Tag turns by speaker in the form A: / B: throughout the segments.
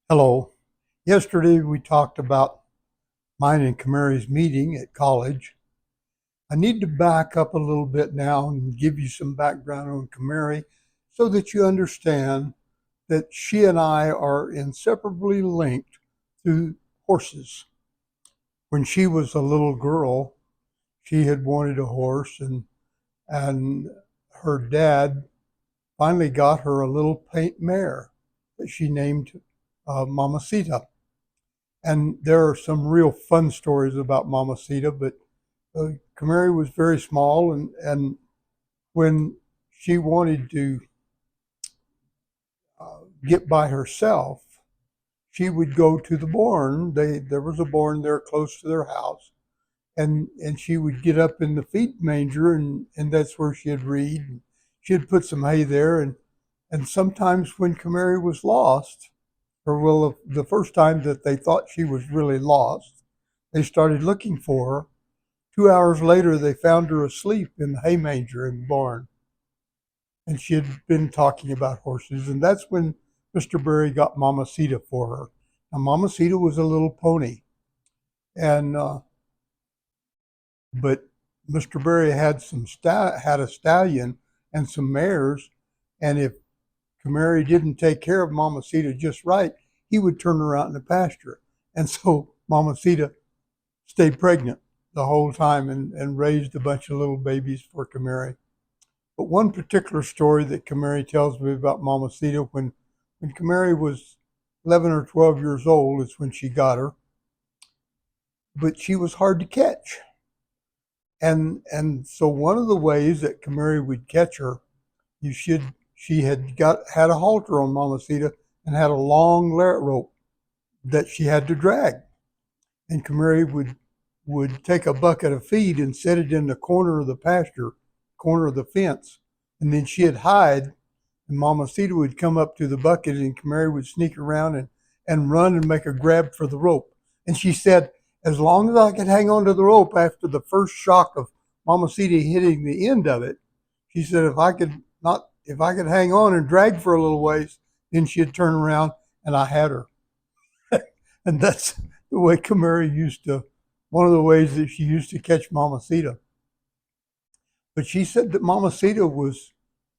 A: Hello. Yesterday we talked about mine and CaMary's meeting at college. I need to back up a little bit now and give you some background on CaMary so that you understand that she and I are inseparably linked through horses. When she was a little girl, she had wanted a horse and her dad finally got her a little paint mare that she named Mamacita. And there are some real fun stories about Mamacita, but CaMary was very small, and when she wanted to get by herself, she would go to the barn. There was a barn there close to their house, and she would get up in the feed manger, and that's where she'd read. She'd put some hay there, and sometimes when CaMary was lost, or well, the first time that they thought she was really lost, they started looking for her. 2 hours later, they found her asleep in the hay manger in the barn, and she had been talking about horses, and that's when Mr. Berry got Mamacita for her. Now, Mamacita was a little pony, and but Mr. Berry had a stallion and some mares, and if CaMary didn't take care of Mamacita just right, he would turn her out in the pasture, and so Mamacita stayed pregnant the whole time and raised a bunch of little babies for CaMary. But one particular story that CaMary tells me about Mamacita, when CaMary was 11 or 12 years old, is when she got her. But she was hard to catch. And so one of the ways that CaMary would catch her, she had a halter on Mamacita and had a long lariat rope that she had to drag. And CaMary would take a bucket of feed and set it in the corner of the pasture, corner of the fence, and then she'd hide, and Mamacita would come up to the bucket, and CaMary would sneak around and run and make a grab for the rope. And she said, as long as I could hang on to the rope after the first shock of Mamacita hitting the end of it, she said if I could hang on and drag for a little ways, then she'd turn around and I had her. And that's the way CaMary one of the ways that she used to catch Mamacita. But she said that Mamacita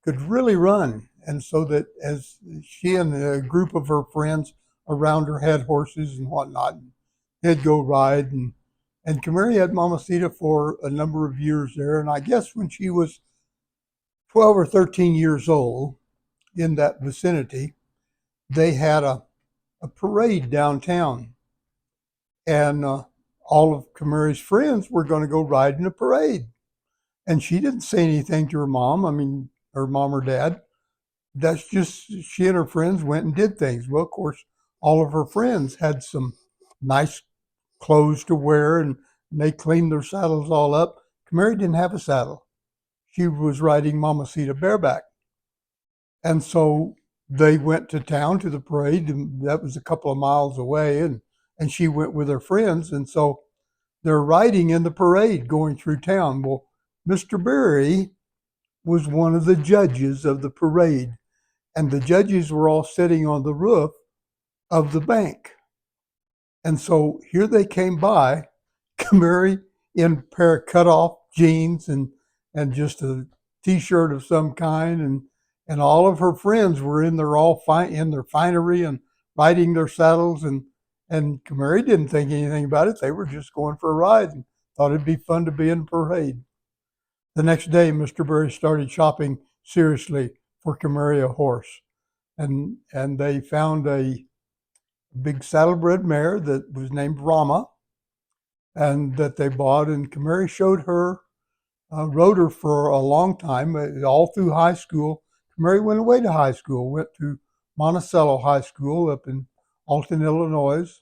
A: could really run, and so that as she and a group of her friends around her had horses and whatnot, they'd go ride, and CaMary had Mamacita for a number of years there, and I guess when she was 12 or 13 years old, in that vicinity, they had a parade downtown, and all of CaMary's friends were going to go ride in a parade. And she didn't say anything to her mom. I mean, her mom or dad. That's just she and her friends went and did things. Well, of course, all of her friends had some nice clothes to wear, and they cleaned their saddles all up. CaMary didn't have a saddle. She was riding Mamacita bareback. And so they went to town to the parade, and that was a couple of miles away, and she went with her friends. And so they're riding in the parade going through town. Well, Mr. Berry was one of the judges of the parade, and the judges were all sitting on the roof of the bank. And so here they came by, CaMary in a pair of cut off jeans and just a t-shirt of some kind, and all of her friends were in their in their finery and riding their saddles, and CaMary didn't think anything about it. They were just going for a ride and thought it'd be fun to be in the parade. The next day, Mr. Berry started shopping seriously for CaMary a horse, and they found a big saddlebred mare that was named Rama, and that they bought. And CaMary rode her for a long time, all through high school. CaMary went away to high school, went to Monticello High School up in Alton, Illinois,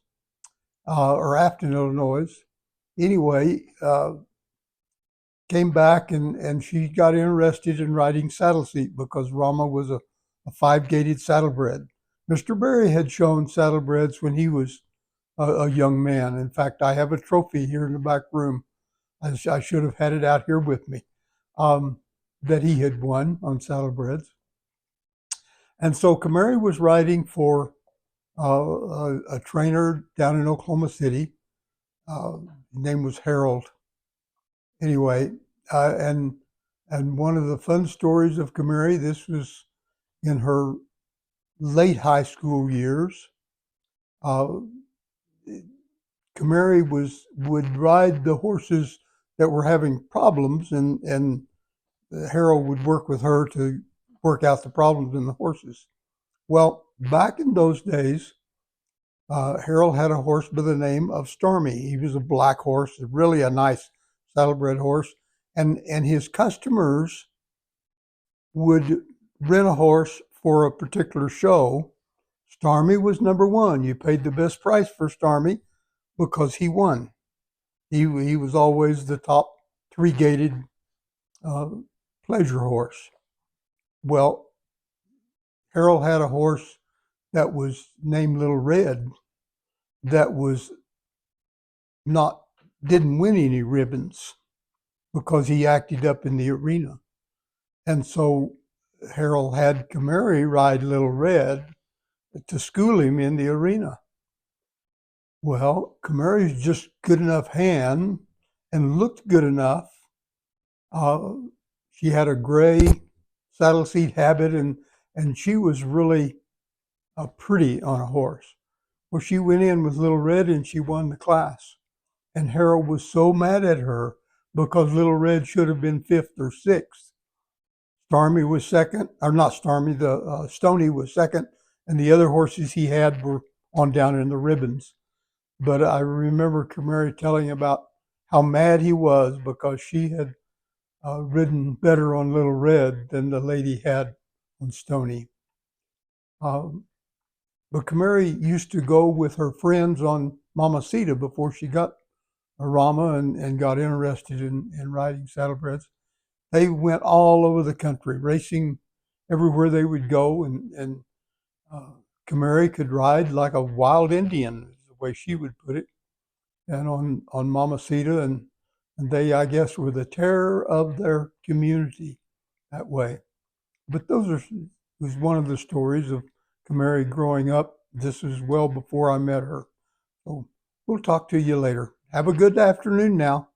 A: or Afton, Illinois. Anyway, came back and she got interested in riding saddle seat because Rama was a five-gated saddlebred. Mr. Berry had shown saddlebreds when he was a young man. In fact, I have a trophy here in the back room. I should have had it out here with me, that he had won on saddlebreds. And so CaMary was riding for a trainer down in Oklahoma City. His name was Harold. Anyway, and one of the fun stories of CaMary, this was in her late high school years. Uh, CaMary would ride the horses that were having problems, and Harold would work with her to work out the problems in the horses. Well, back in those days, Harold had a horse by the name of Stormy. He was a black horse, really a nice saddlebred horse, and his customers would rent a horse for a particular show. Stormy was number one. You paid the best price for Stormy because he won. He was always the top three-gated uh, pleasure horse. Well, Harold had a horse that was named Little Red that was not didn't win any ribbons because he acted up in the arena. And so Harold had CaMary ride Little Red to school him in the arena. Well, CaMary's just good enough hand and looked good enough. Uh, she had a gray saddle seat habit, and she was really pretty on a horse. Well, she went in with Little Red and she won the class. And Harold was so mad at her because Little Red should have been fifth or sixth. Stormy was second, or not Stormy, the Stony was second, and the other horses he had were on down in the ribbons. But I remember CaMary telling about how mad he was because she had ridden better on Little Red than the lady had on Stony. Um, but CaMary used to go with her friends on Mamacita before she got a Rama and got interested in riding saddlebreds. They went all over the country, racing everywhere they would go, and CaMary could ride like a wild Indian, is the way she would put it, and on Mamacita, and they, I guess, were the terror of their community that way. But was one of the stories of CaMary growing up. This is well before I met her. So we'll talk to you later. Have a good afternoon now.